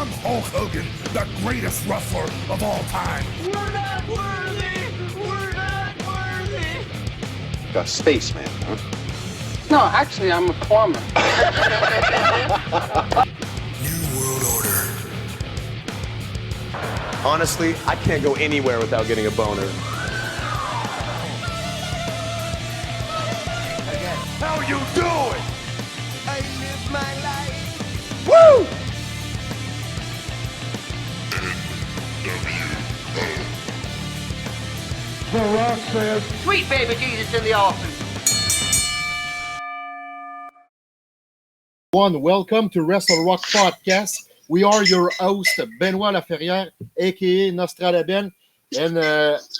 I'm Hulk Hogan, the greatest wrestler of all time. We're not worthy! We're not worthy! A spaceman, huh? No, actually, I'm a plumber. New World Order. Honestly, I can't go anywhere without getting a boner. How you doing? I live my life. Woo! The Rock says, Sweet baby Jesus in the office. Welcome to WrestleRock podcast. We are your host, Benoit Laferrière, aka Nostradaben, and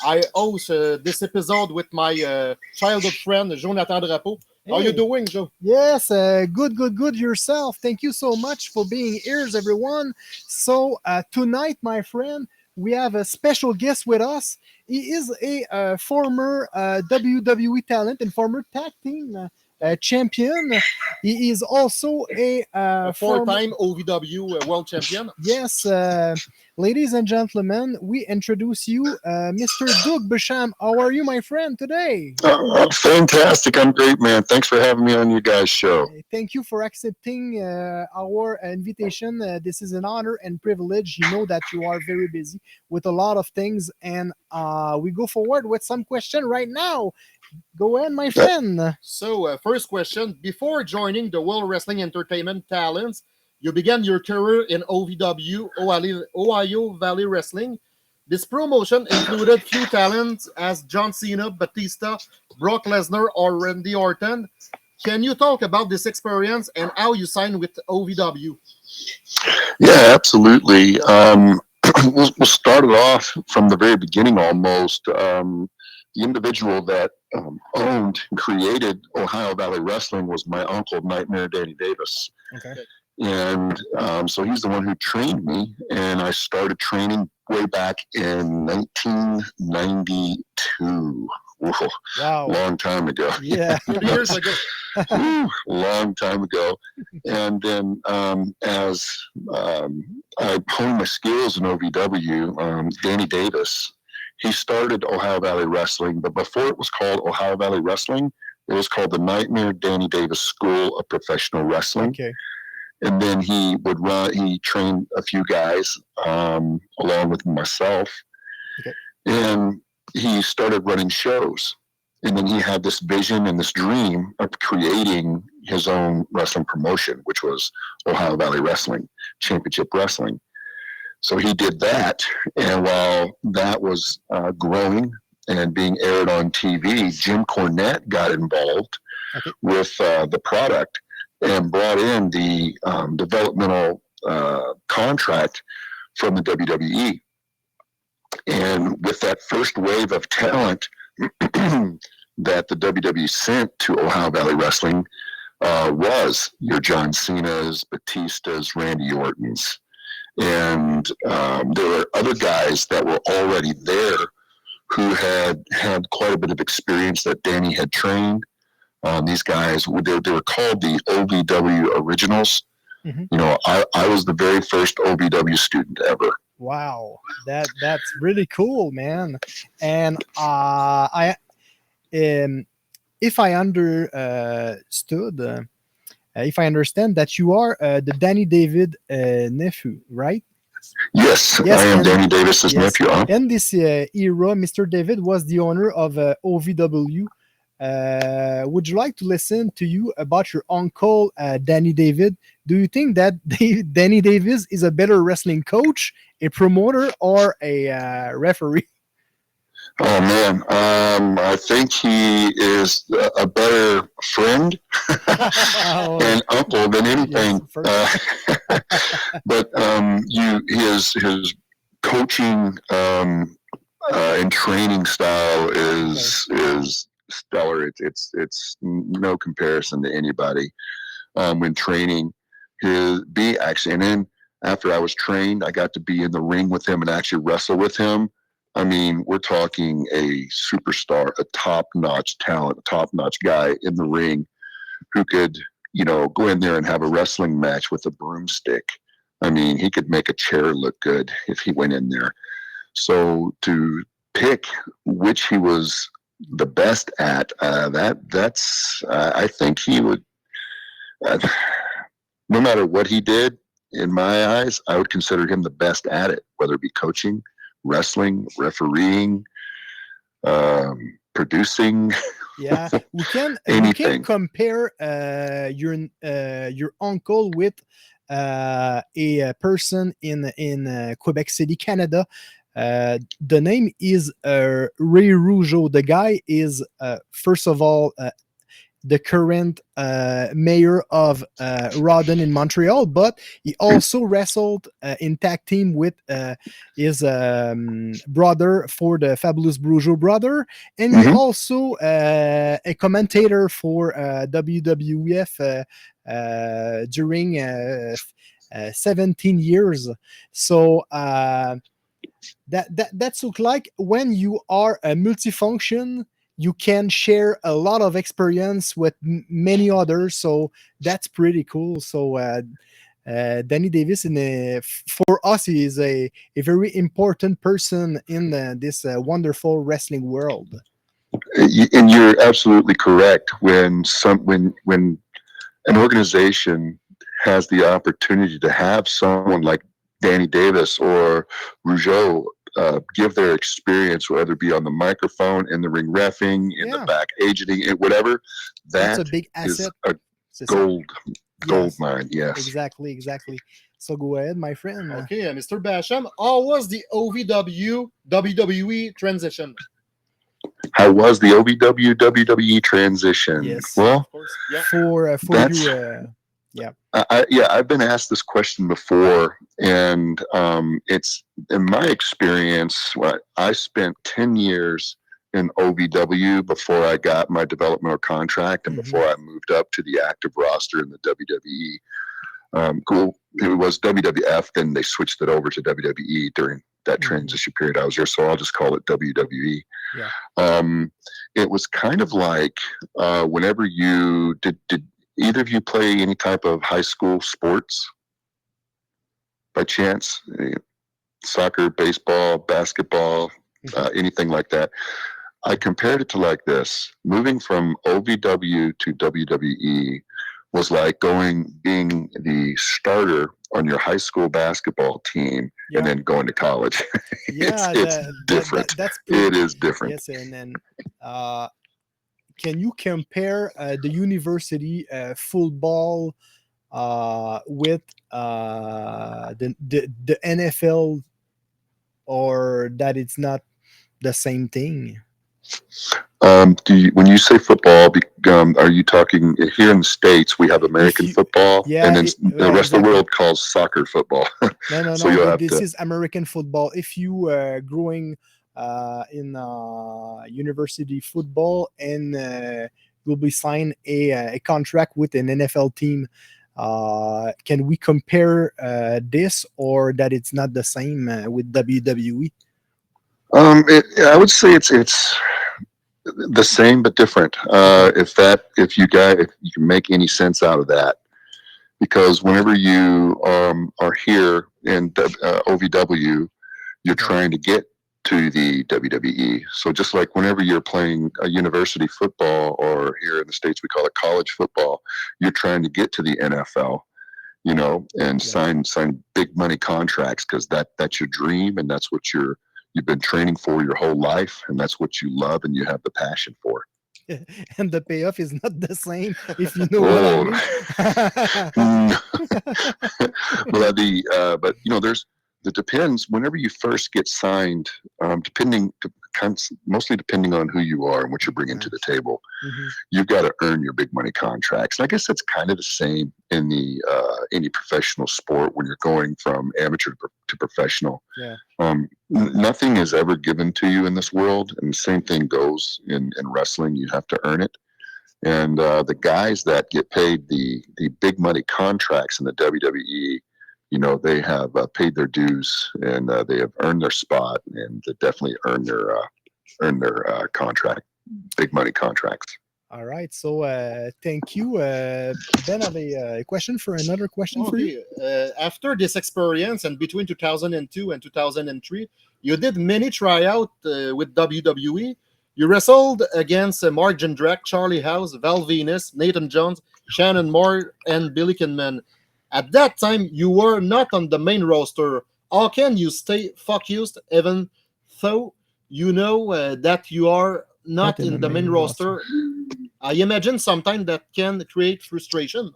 I host this episode with my childhood friend, Jonathan Drapeau. How are you doing, Joe? Yes, good yourself. Thank you so much for being here, everyone. So tonight, my friend, we have a special guest with us. He is a former WWE talent and former tag team champion. He is also a four-time OVW world champion. Yes, ladies and gentlemen, we introduce you, Mr. Doug Basham. How are you, my friend, today? Fantastic. I'm great, man. Thanks for having me on your guys' show. Thank you for accepting our invitation. This is an honor and privilege. You know that you are very busy with a lot of things, and we go forward with some question right now. Go ahead, my friend. So, first question. Before joining the World Wrestling Entertainment Talents, you began your career in OVW, Ohio Valley Wrestling. This promotion included few talents as John Cena, Batista, Brock Lesnar, or Randy Orton. Can you talk about this experience and how you signed with OVW? Yeah, absolutely. We'll start it off from the very beginning almost. The individual that owned and created Ohio Valley Wrestling was my uncle, Nightmare Danny Davis. Okay. And so he's the one who trained me, and I started training way back in 1992. Whoa, Wow. long time ago. Yeah. 30 years ago. Long time ago. And then as I honed my skills in OVW, Danny Davis, he started Ohio Valley Wrestling, but before it was called Ohio Valley Wrestling, it was called the Nightmare Danny Davis School of Professional Wrestling. Okay. And then he trained a few guys along with myself. Okay. And he started running shows. And then he had this vision and this dream of creating his own wrestling promotion, which was Ohio Valley Wrestling, Championship Wrestling. So he did that, and while that was growing and being aired on TV, Jim Cornette got involved with the product and brought in the developmental contract from the WWE. And with that first wave of talent that the WWE sent to Ohio Valley Wrestling was your John Cena's, Batista's, Randy Orton's. And there were other guys that were already there who had quite a bit of experience that Danny had trained. These guys, they were called the OVW Originals. Mm-hmm. You know, I was the very first OVW student ever. Wow, that's really cool, man. And if I understood. If I understand that you are the Danny David nephew, right? Yes, I am Danny Davis's nephew. Huh? In this era, Mr. David was the owner of OVW. Would you like to listen to you about your uncle, Danny David? Do you think that Danny Davis is a better wrestling coach, a promoter, or a referee? Oh man, I think he is a better friend and uncle than anything. Yes, but his coaching and training style is stellar. It's no comparison to anybody. When training, and then after I was trained, I got to be in the ring with him and actually wrestle with him. I mean, we're talking a superstar, a top-notch talent, a top-notch guy in the ring who could, go in there and have a wrestling match with a broomstick. I mean, he could make a chair look good if he went in there. So to pick which he was the best at, I think he would, no matter what he did, in my eyes, I would consider him the best at it, whether it be coaching, wrestling, refereeing, producing. Yeah, we can compare your uncle with a person in Quebec City, Canada. The name is Ray Rougeau. The guy is first of all the current mayor of Rawdon in Montreal, but he also wrestled in tag team with his brother for the Fabulous Rougeau brother, and he also a commentator for WWF during 17 years. So that's look like when you are a multifunction, you can share a lot of experience with many others. So that's pretty cool. So Danny Davis, for us, he is a very important person in this wonderful wrestling world. And you're absolutely correct. When an organization has the opportunity to have someone like Danny Davis or Rougeau give their experience, whether it be on the microphone, in the ring reffing, in the back agenting, whatever, that's a big asset. Is a gold mine. Yes, exactly. So go ahead, my friend. Okay, Mr. Basham, how was the OVW WWE transition? How was the OVW WWE transition? Yes, well, of course. Yeah. For you. Yeah. I've been asked this question before, and it's in my experience. I spent 10 years in OVW before I got my developmental contract, and before I moved up to the active roster in the WWE. It was WWF, then they switched it over to WWE during that transition period I was here, so I'll just call it WWE. Yeah. It was kind of like whenever you did either of you play any type of high school sports by chance? Soccer, baseball, basketball, anything like that? I compared it to like this. Moving from OVW to WWE was like being the starter on your high school basketball team and then going to college. It's different. It is different. Yes, and then can you compare the university football with the NFL, or that it's not the same thing? When you say football, are you talking here in the States? We have American football, and then the rest of the world calls soccer football. No. So this is American football. If you growing in university football and will be signed a contract with an NFL team, can we compare this, or that it's not the same with WWE? I would say it's the same but different. If you can make any sense out of that, because whenever you are here in OVW, you're trying to get to the WWE. So just like whenever you're playing a university football, or here in the States we call it college football, you're trying to get to the NFL, and sign big money contracts, because that's your dream, and that's what you've been training for your whole life, and that's what you love and you have the passion for. And the payoff is not the same, if you know what I mean. But it depends. Whenever you first get signed, mostly depending on who you are and what you're bringing to the table, you've got to earn your big money contracts. And I guess that's kind of the same in any professional sport when you're going from amateur to professional. Yeah. Nothing is ever given to you in this world, and the same thing goes in wrestling. You have to earn it. And the guys that get paid the big money contracts in the WWE, they have paid their dues, and they have earned their spot, and they definitely earned their contract, big money contracts. All right. So thank you. Ben, I have a question for another question for you. After this experience and between 2002 and 2003, you did many tryouts with WWE. You wrestled against Mark Jindrak, Charlie House, Val Venus, Nathan Jones, Shannon Moore, and Billy Kidman. At that time, you were not on the main roster. How can you stay focused even though you know that you are not in the main roster? I imagine sometimes that can create frustration.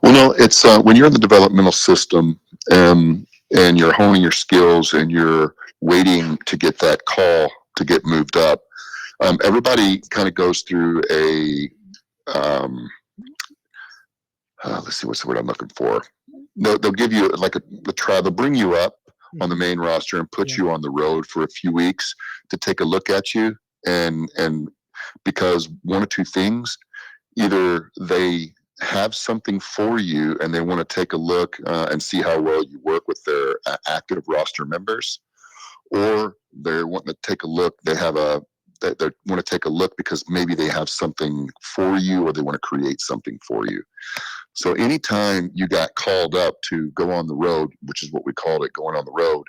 Well, no, it's when you're in the developmental system and you're honing your skills and you're waiting to get that call to get moved up. Everybody kind of goes through a let's see, what's the word I'm looking for? They'll give you like the trial. They'll bring you up on the main roster and put you on the road for a few weeks to take a look at you, and because one or two things, either they have something for you and they want to take a look and see how well you work with their active roster members, or they're wanting to take a look. They want to take a look because maybe they have something for you or they want to create something for you. So anytime you got called up to go on the road, which is what we called it, going on the road,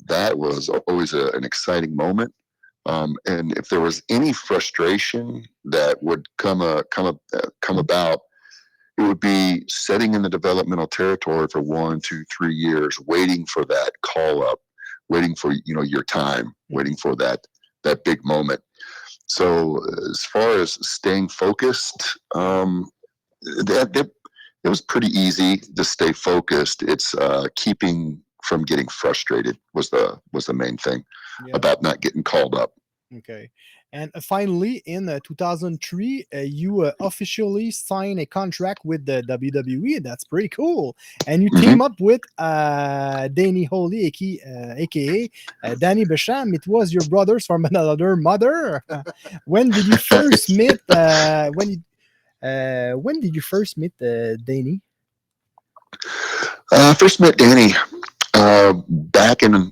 that was always an exciting moment. And if there was any frustration that would come about, it would be sitting in the developmental territory for 1, 2, 3 years, waiting for that call up, waiting for your time, waiting for that big moment. So as far as staying focused, it was pretty easy to stay focused. It's keeping from getting frustrated was the main thing about not getting called up. Okay. And finally, in 2003, you officially signed a contract with the WWE. That's pretty cool. And you team up with Danny Holy, aka Danny Basham. It was your brothers from another mother. When did you first meet? When did you first meet Danny? First met Danny back in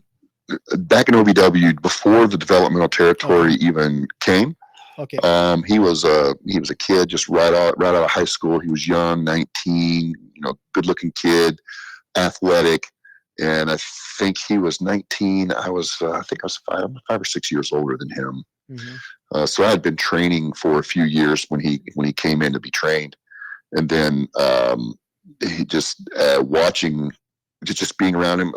OVW before the developmental territory even came. Okay. He was a kid just right out of high school. He was young, 19, good looking kid, athletic, and I think he was 19. I think I was 5 or 6 years older than him. So I had been training for a few years when he came in to be trained, and then he just watching. Just being around him.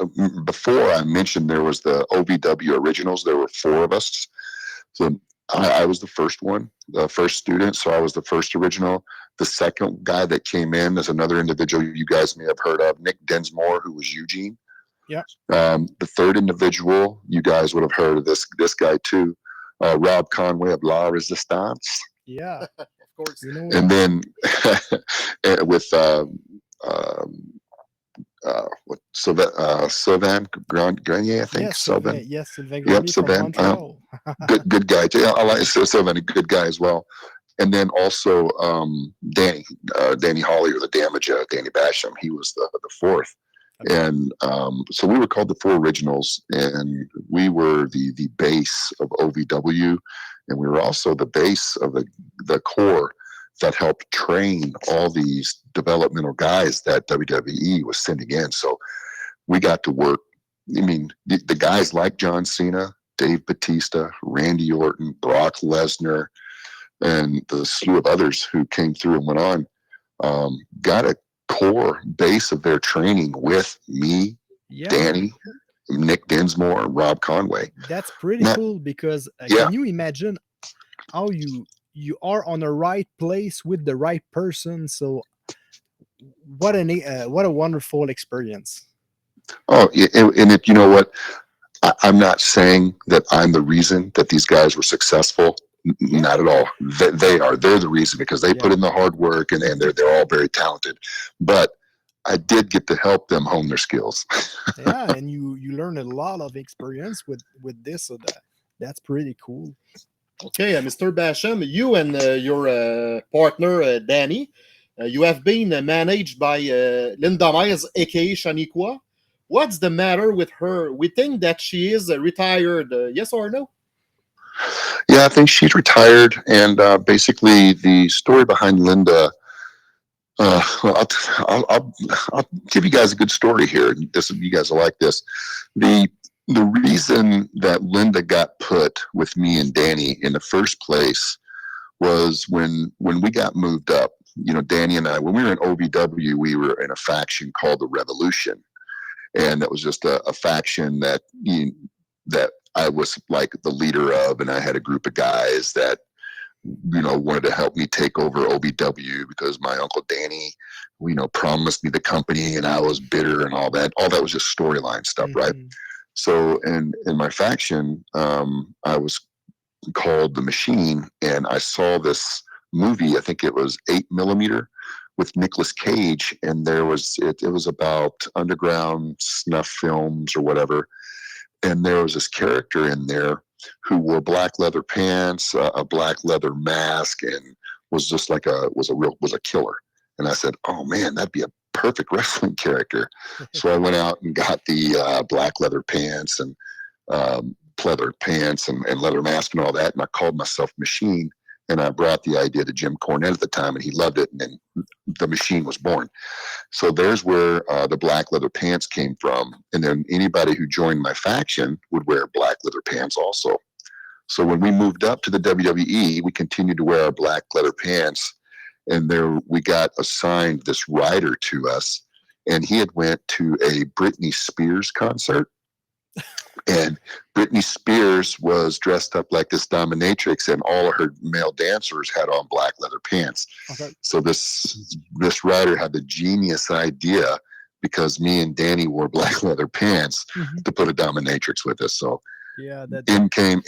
Before I mentioned there was the OVW originals. There were 4 of us. So I was the first one, the first student. So I was the first original. The second guy that came in is another individual you guys may have heard of, Nick Densmore, who was Eugene. Yeah. The third individual, you guys would have heard of this guy too, Rob Conway of La Resistance. Yeah, of course. And then with Sylvain Grenier, I think. Yes, Sylvain. Yes, Sylvain Grenier. Yep, Sylvain. Good guy. Yeah, I like Sylvain, a good guy as well. And then also Danny Holly, or the Damage, Danny Basham. He was the fourth. Okay. And so we were called the 4 originals, and we were the base of OVW, and we were also the base of the core that helped train all these developmental guys that WWE was sending in. So we got to work. I mean, the guys like John Cena, Dave Bautista, Randy Orton, Brock Lesnar, and the slew of others who came through and went on, got a core base of their training with me, Danny, Nick Densmore, and Rob Conway. That's pretty cool because can you imagine how you are on the right place with the right person? So what a wonderful experience. Oh, and you know what? I'm not saying that I'm the reason that these guys were successful. Not at all. They're the reason, because they put in the hard work, and they're all very talented. But I did get to help them hone their skills. Yeah, and you learn a lot of experience with this, so that's pretty cool. Okay, Mr. Basham, you and your partner, Danny, you have been managed by Linda Myers, a.k.a. Shaniqua. What's the matter with her? We think that she is retired, yes or no? Yeah, I think she's retired, and basically the story behind Linda. Well, I'll give you guys a good story here. You guys will like this. The reason that Linda got put with me and Danny in the first place was when we got moved up. Danny and I, when we were in OVW, we were in a faction called the Revolution, and that was just a faction that I was like the leader of, and I had a group of guys that wanted to help me take over OVW because my uncle Danny, promised me the company, and I was bitter and all that. All that was just storyline stuff, right? So in my faction, I was called The Machine, and I saw this movie, I think it was 8mm with Nicolas Cage, and it was about underground snuff films or whatever, and there was this character in there who wore black leather pants, a black leather mask, and was just like was a killer. And I said, oh man, that'd be a perfect wrestling character. So I went out and got the black leather pants and leather mask and all that, and I called myself Machine. And I brought the idea to Jim Cornette at the time, and he loved it. And then the Machine was born. So there's where the black leather pants came from. And then anybody who joined my faction would wear black leather pants also. So when we moved up to the WWE, we continued to wear our black leather pants. And there we got assigned this rider to us. And he had went to a Britney Spears concert. And Britney Spears was dressed up like this dominatrix, and all of her male dancers had on black leather pants. Okay. So this writer had the genius idea, because me and Danny wore black leather pants, to put a dominatrix with us. So yeah, in came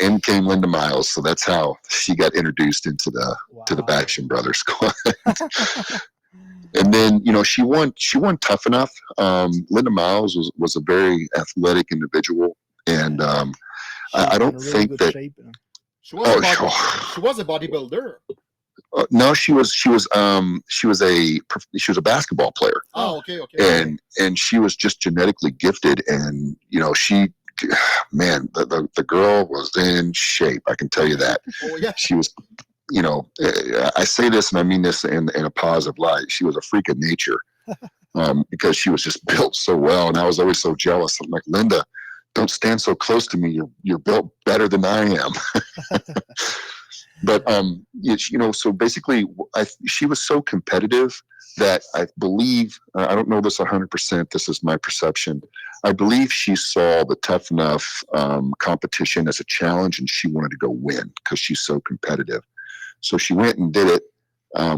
Linda Miles. So that's how she got introduced into the Basham Brothers squad. And then, she won Tough Enough. Linda Miles was a very athletic individual. And I don't think that shape, she was a bodybuilder. No, she was a basketball player. Oh, okay. And she was just genetically gifted, and the girl was in shape. I can tell you that. Oh yeah. She was. I say this and I mean this in a positive light. She was a freak of nature, because she was just built so well, and I was always so jealous. I'm like, Linda, don't stand so close to me. You're built better than I am. But so basically, she was so competitive that I believe, I don't know this 100%. This is my perception. I believe she saw the Tough Enough competition as a challenge, and she wanted to go win because she's so competitive. So she went and did it,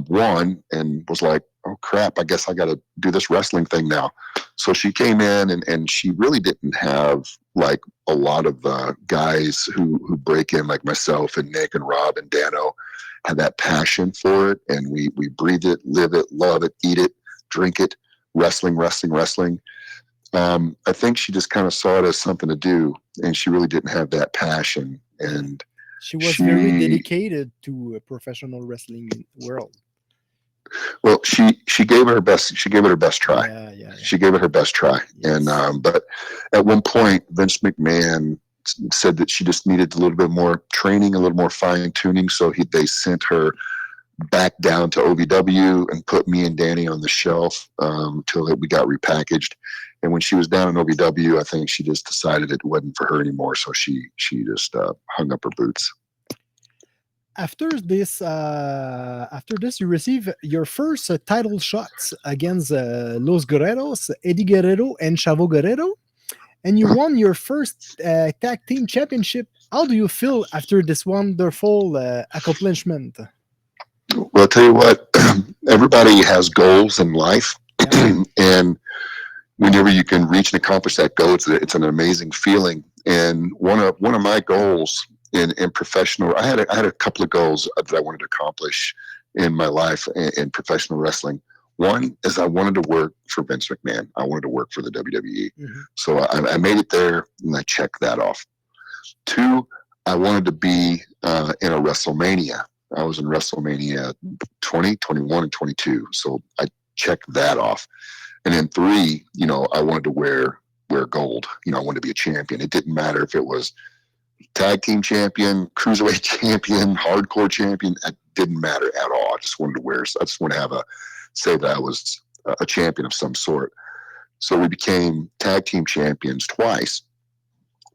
won, and was like, oh crap, I guess I got to do this wrestling thing now. So she came in, and she really didn't have like a lot of guys who break in, like myself and Nick and Rob and Dano, had that passion for it. And we breathe it, live it, love it, eat it, drink it, wrestling. I think she just kind of saw it as something to do, and she really didn't have that passion. And she was very dedicated to a professional wrestling world. Well, she gave it her best. She gave it her best try. Yeah. She gave it her best try. Yes. And but at one point, Vince McMahon said that she just needed a little bit more training, a little more fine tuning. So they sent her back down to OVW and put me and Danny on the shelf until we got repackaged. And when she was down in OVW, I think she just decided it wasn't for her anymore. So she just hung up her boots. After this, you receive your first title shots against Los Guerreros, Eddie Guerrero, and Chavo Guerrero, and you won your first tag team championship. How do you feel after this wonderful accomplishment? Well, I'll tell you what, everybody has goals in life, and whenever you can reach and accomplish that goal, it's an amazing feeling. And one of my goals in professional, I had a couple of goals that I wanted to accomplish in my life in professional wrestling. One is I wanted to work for Vince McMahon. I wanted to work for the WWE. Mm-hmm. So I made it there, and I checked that off. Two, I wanted to be in a WrestleMania. I was in WrestleMania 20, 21, and 22. So I checked that off. And then three, I wanted to wear gold. I wanted to be a champion. It didn't matter if it was tag team champion, cruiserweight champion, hardcore champion. It didn't matter at all. I just wanted to say that I was a champion of some sort. So we became tag team champions twice.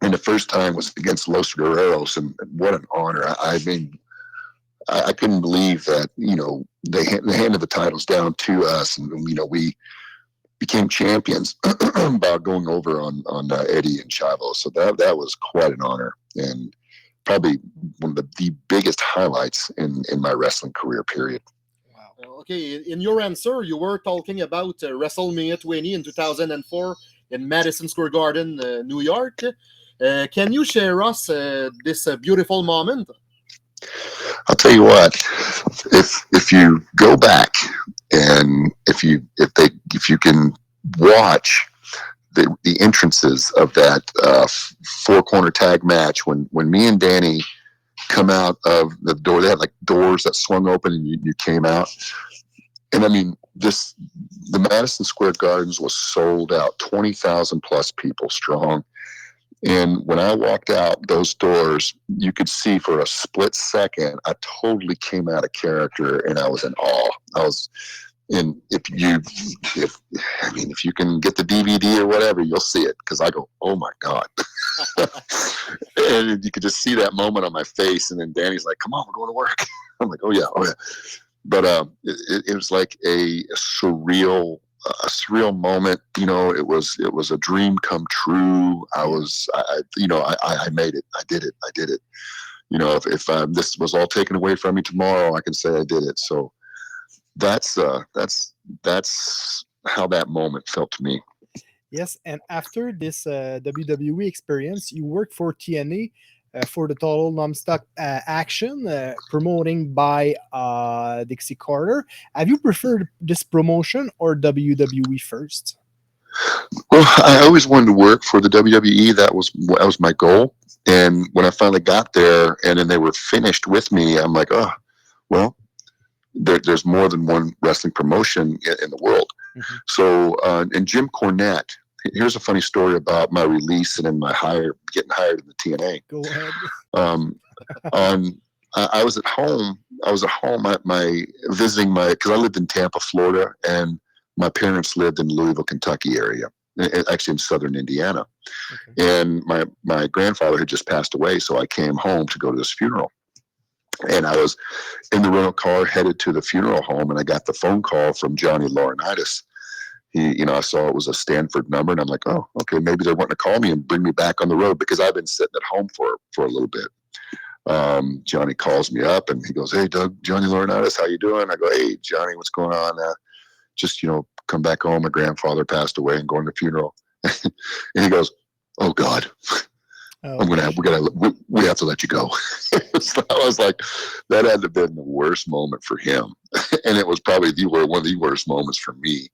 And the first time was against Los Guerreros, and what an honor. I mean, I couldn't believe that, they handed the titles down to us, and, we became champions by going over on Eddie and Chavo. So that was quite an honor, and probably one of the biggest highlights in my wrestling career, period. Wow. Okay, in your answer, you were talking about WrestleMania 20 in 2004 in Madison Square Garden, New York. Can you share us this beautiful moment? I'll tell you what, if you go back and if you can watch the entrances of that four-corner tag match, when me and Danny come out of the door, they had like doors that swung open and you came out. And I mean, the Madison Square Gardens was sold out, 20,000 plus people strong. And when I walked out those doors, you could see for a split second, I totally came out of character, and I was in awe. If you can get the DVD or whatever, you'll see it, because I go, oh my God. And you could just see that moment on my face. And then Danny's like, come on, we're going to work. I'm like, oh yeah. But it was like a surreal moment. It was a dream come true. I made it. I did it. If this was all taken away from me tomorrow, I can say I did it. So that's how that moment felt to me. Yes, and after this WWE experience, you worked for TNA for the Total Nonstop Action, promoting by Dixie Carter. Have you preferred this promotion or WWE first? Well, I always wanted to work for the WWE. That was my goal. And when I finally got there, and then they were finished with me, I'm like, oh, well, there's more than one wrestling promotion in the world. Mm-hmm. So, and Jim Cornette. Here's a funny story about my release and then getting hired in the TNA. Go ahead. I was at home. Visiting because I lived in Tampa, Florida, and my parents lived in Louisville, Kentucky area, actually in southern Indiana. Okay. And my grandfather had just passed away, so I came home to go to this funeral. And I was in the rental car headed to the funeral home, and I got the phone call from Johnny Laurinaitis. I saw it was a Stanford number, and I'm like, oh, okay, maybe they're wanting to call me and bring me back on the road, because I've been sitting at home for a little bit. Johnny calls me up, and he goes, hey, Doug, Johnny Laurinaitis, how you doing? I go, hey, Johnny, what's going on? Just, come back home. My grandfather passed away and going to the funeral. And he goes, oh, God. Oh, we have to let you go. So I was like, that had to have been the worst moment for him. And it was probably one of the worst moments for me.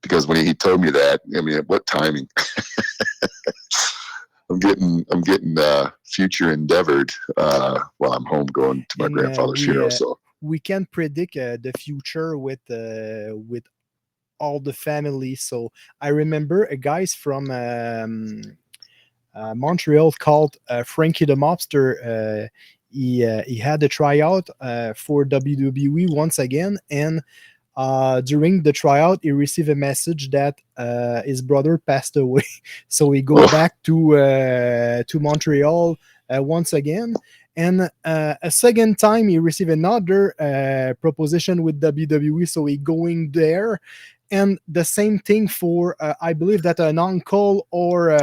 Because when he told me that, I mean, what timing? I'm getting future endeavored while I'm home going to my grandfather's funeral. So we can predict the future with all the family. So I remember a guys from Montreal called Frankie the Mobster. He had a tryout for WWE once again, and during the tryout, he received a message that his brother passed away. So he go back to Montreal once again. And a second time, he received another proposition with WWE. So he going there. And the same thing for, I believe that an uncle or...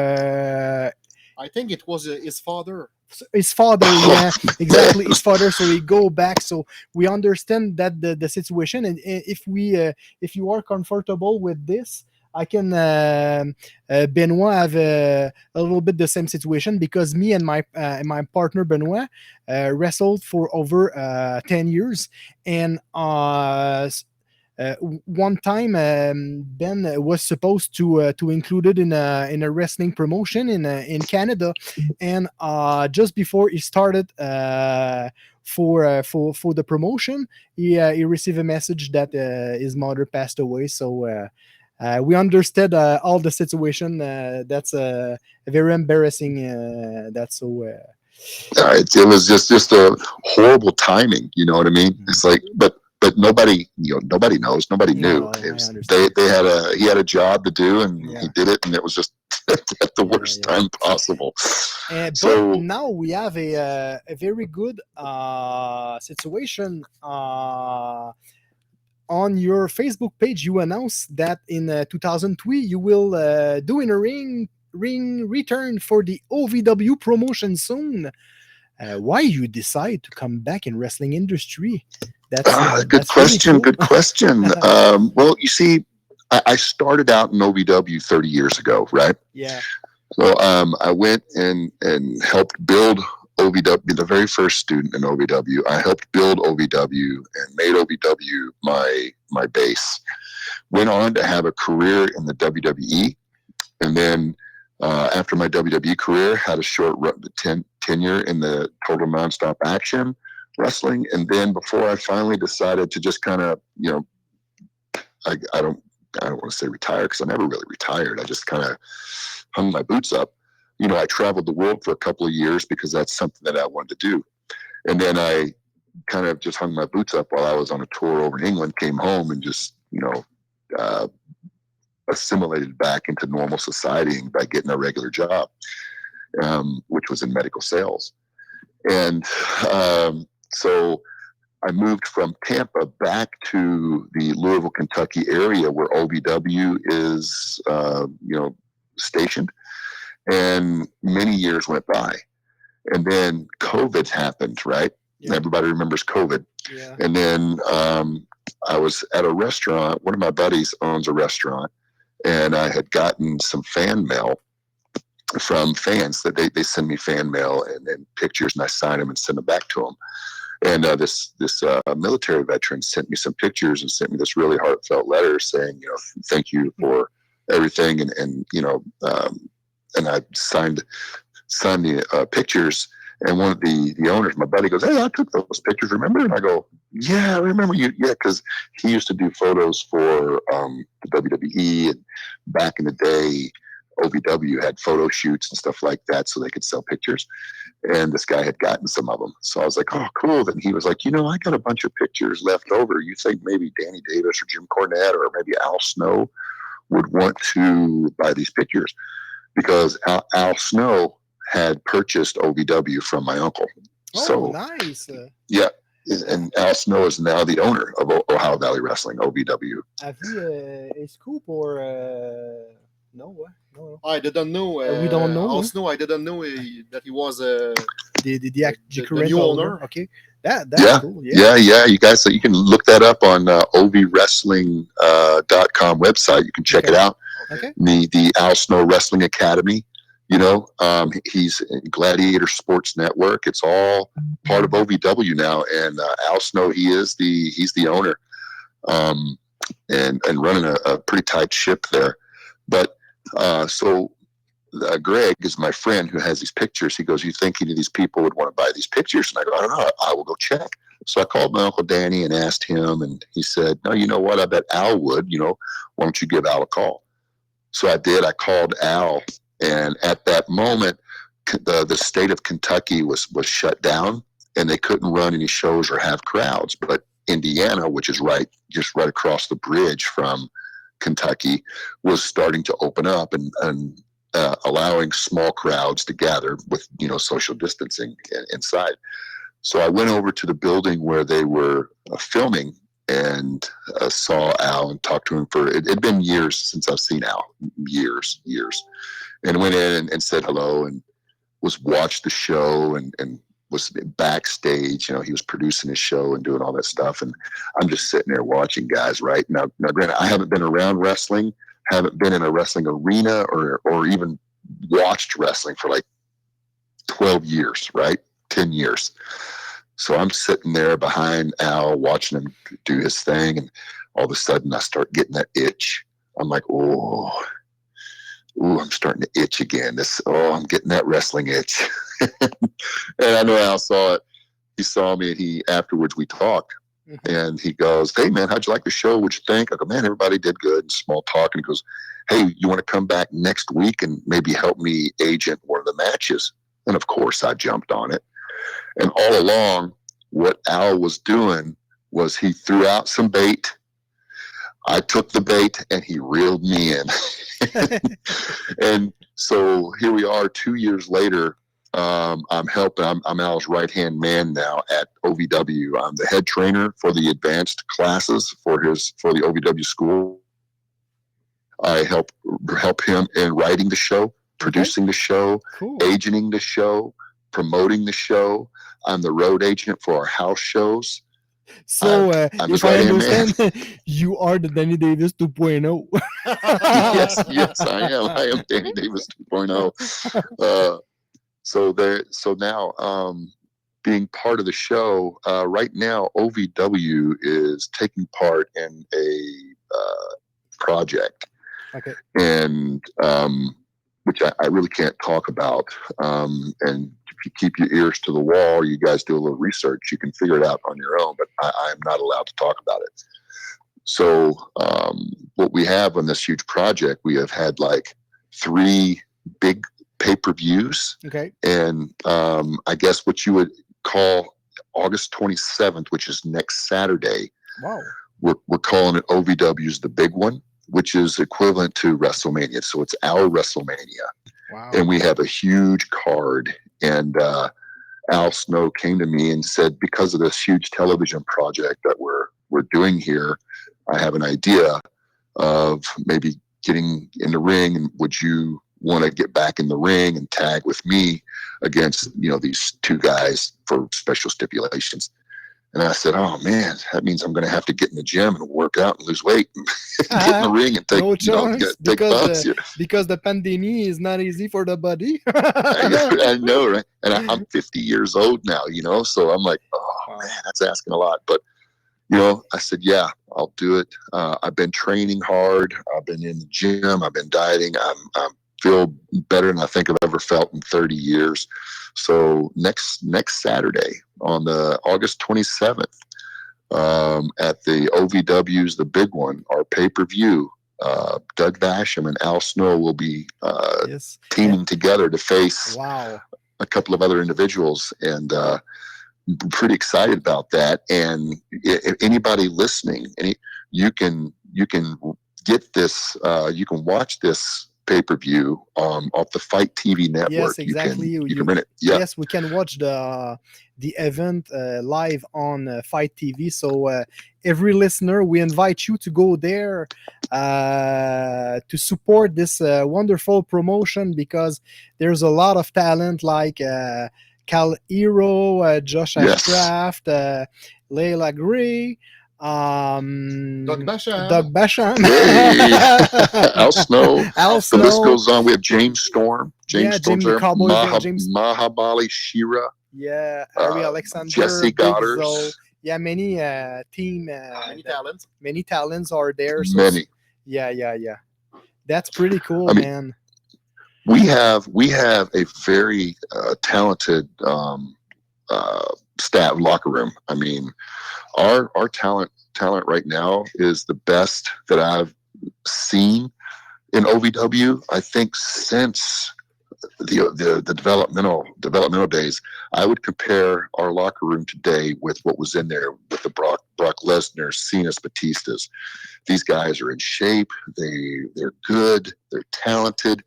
I think it was his father. His father, yeah, exactly, his father. So we go back. So we understand that the situation, and if you are comfortable with this, I can Benoit have a little bit the same situation, because me and my partner Benoit wrestled for over 10 years, and one time Ben was supposed to include it in a wrestling promotion in Canada, and just before he started for the promotion, he received a message that his mother passed away. So we understood all the situation. That's very embarrassing. It was just a horrible timing. You know what I mean? It's like, but nobody, nobody knows. Nobody knew. He had a job to do, and he did it, and it was just at the worst time possible. But now we have a very good situation. On your Facebook page, you announced that in 2003 you will do in a ring return for the OVW promotion soon. Why you decide to come back in wrestling industry? Good question. Really cool. Good question. Well, you see, I started out in OVW 30 years ago, right? Yeah. So I went and helped build OVW, the very first student in OVW. I helped build OVW and made OVW my base. Went on to have a career in the WWE, and then after my WWE career, had a short tenure in the Total Nonstop Action Wrestling, and then before I finally decided to just kind of, I don't want to say retire, because I never really retired. I just kind of hung my boots up. I traveled the world for a couple of years because that's something that I wanted to do. And then I kind of just hung my boots up while I was on a tour over in England, came home and just, assimilated back into normal society by getting a regular job, which was in medical sales. And so I moved from Tampa back to the Louisville, Kentucky area where OVW is, stationed. And many years went by, and then COVID happened, right? Yeah. Everybody remembers COVID. Yeah. And then I was at a restaurant. One of my buddies owns a restaurant, and I had gotten some fan mail from fans that they send me fan mail and pictures, and I sign them and send them back to them. And this military veteran sent me some pictures and sent me this really heartfelt letter saying, thank you for everything, and I signed the pictures, and one of the owners, my buddy, goes, "Hey, I took those pictures, remember?" And I go, "Yeah, I remember you." Yeah, because he used to do photos for the WWE, and back in the day, OVW had photo shoots and stuff like that, so they could sell pictures. And this guy had gotten some of them, so I was like, "Oh, cool." Then he was like, "I got a bunch of pictures left over. You think maybe Danny Davis or Jim Cornette or maybe Al Snow would want to buy these pictures?" Because Al Snow had purchased OVW from my uncle. Oh, so nice. Yeah, and Al Snow is now the owner of Ohio Valley Wrestling, OVW. Have you a scoop or no? No. I didn't know. We don't know. Al Snow, I didn't know that he was the new owner. Okay, that's cool. Yeah. You guys, you can look that up on ovwrestling.com website. You can check it out. Okay. The Al Snow Wrestling Academy. He's Gladiator Sports Network. It's all part of OVW now, and Al Snow, he's the owner, and running a pretty tight ship there. But so Greg is my friend who has these pictures. He goes, "You think any of these people would want to buy these pictures?" And I go, "I don't know. I will go check." So I called my Uncle Danny and asked him, and he said, "No, you know what? I bet Al would. Why don't you give Al a call?" So I did. I called Al, and at that moment, the state of Kentucky was shut down, and they couldn't run any shows or have crowds. But Indiana, which is just right across the bridge from Kentucky, was starting to open up and allowing small crowds to gather with social distancing inside. So I went over to the building where they were filming and saw Al and talked to him for it'd been years since I've seen Al, years, and went in and said hello and watched the show and was backstage. He was producing his show and doing all that stuff, and I'm just sitting there watching guys. Right now, granted, I haven't been around wrestling, haven't been in a wrestling arena or even watched wrestling for like 12 years, right? 10 years. So I'm sitting there behind Al watching him do his thing, and all of a sudden I start getting that itch. I'm like, ooh, I'm starting to itch again. I'm getting that wrestling itch. And I know Al saw it. He saw me, and afterwards we talked. Mm-hmm. And he goes, "Hey man, how'd you like the show? What'd you think?" I go, "Man, everybody did good." And small talk. And he goes, "Hey, you want to come back next week and maybe help me agent one of the matches?" And of course, I jumped on it. And all along, what Al was doing was he threw out some bait. I took the bait and he reeled me in. And so here we are 2 years later. I'm helping. I'm Al's right-hand man now at OVW. I'm the head trainer for the advanced classes for the OVW school. I help him in writing the show, producing the show, agenting the show, promoting the show. I'm the road agent for our house shows. So, I'm if I understand, you are the Danny Davis 2.0. yes, I am. I am Danny Davis 2.0. So now, being part of the show, right now, OVW is taking part in a project. Okay. And which I really can't talk about. And if you keep your ears to the wall, you guys do a little research, you can figure it out on your own, but I'm not allowed to talk about it. So what we have on this huge project, we have had like 3 big pay-per-views. Okay. And I guess what you would call August 27th, which is next Saturday. Wow. We're calling it OVW's The Big One, which is equivalent to WrestleMania. So it's our WrestleMania. Wow. And we have a huge card. And Al Snow came to me and said, because of this huge television project that we're doing here, I have an idea of maybe getting in the ring. And would you want to get back in the ring and tag with me against, these 2 guys for special stipulations? And I said, oh, man, that means I'm going to have to get in the gym and work out and lose weight and get in the ring and take, no chance, take bumps. Because the pandemic is not easy for the body. I know, right? And I'm 50 years old now, so I'm like, oh, man, that's asking a lot. But, I said, yeah, I'll do it. I've been training hard. I've been in the gym. I've been dieting. I feel better than I think I've ever felt in 30 years. So next Saturday on the August 27th at the OVW's The Big One, our pay-per-view, Doug Basham and Al Snow will be teaming together to face a couple of other individuals, and I'm pretty excited about that. And if anybody listening, you can get this, you can watch this pay-per-view off the Fight TV network. Yes, exactly. You can rent it. Yeah. Yes, we can watch the event live on Fight TV. So every listener, we invite you to go there to support this wonderful promotion, because there's a lot of talent like Cal Hero, Josh Ashcraft, Layla Gray, Doug Basham, Al Snow. The list goes on. We have James Storm. James Storm's there. Mahabali Shira. Yeah, Harry Alexander, Jesse Goddard. Yeah, many team. Many talents are there. So many. Yeah. That's pretty cool, man. We have a very talented staff locker room. I mean, our talent right now is the best that I've seen in OVW. I think since the developmental days. I would compare our locker room today with what was in there with the Brock Lesnar, Cena's, Batistas. These guys are in shape. They're good. They're talented.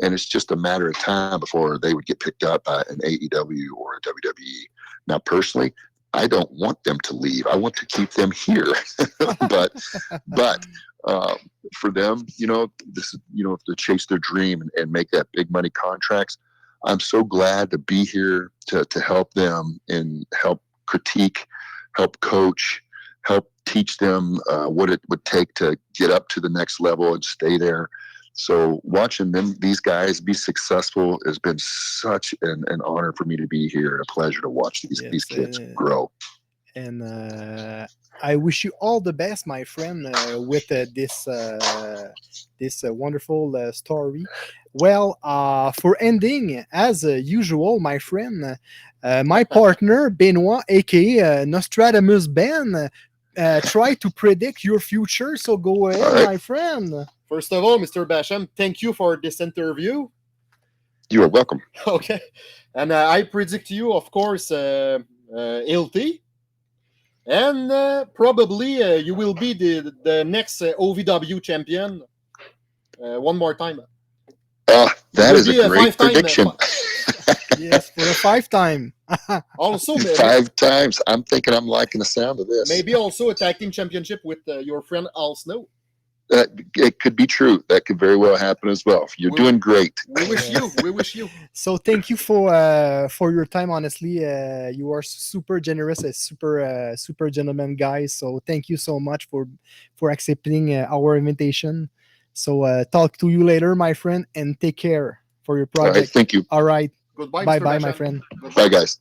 And it's just a matter of time before they would get picked up by an AEW or a WWE. Now, personally, I don't want them to leave. I want to keep them here. but for them, to chase their dream and make that big money contracts, I'm so glad to be here to help them and help critique, help coach, help teach them what it would take to get up to the next level and stay there. So watching these guys be successful has been such an honor for me to be here, and a pleasure to watch these kids grow. And I wish you all the best, my friend, with this wonderful story. Well, for ending, as usual, my friend, my partner, Benoit, a.k.a. Nostradamus Ben, try to predict your future. So go ahead, my friend. First of all, Mr. Basham, thank you for this interview. You are welcome. Okay. And I predict you, of course, LT. And probably you will be the next OVW champion. One more time. That is be a great five-time, prediction. Yes, for a 5-time. Also, 5 times. I'm thinking I'm liking the sound of this. maybe also a tag team championship with your friend Al Snow. It could be true. That could very well happen as well. You're doing great. We wish you. We wish you. So thank you for your time. Honestly, you are super generous, a super gentleman guy. So thank you so much for accepting our invitation. So talk to you later, my friend, and take care for your All project. right. Thank you. All right. Goodbye, Bye Mr. bye, my Basham. friend. Goodbye. Bye, guys.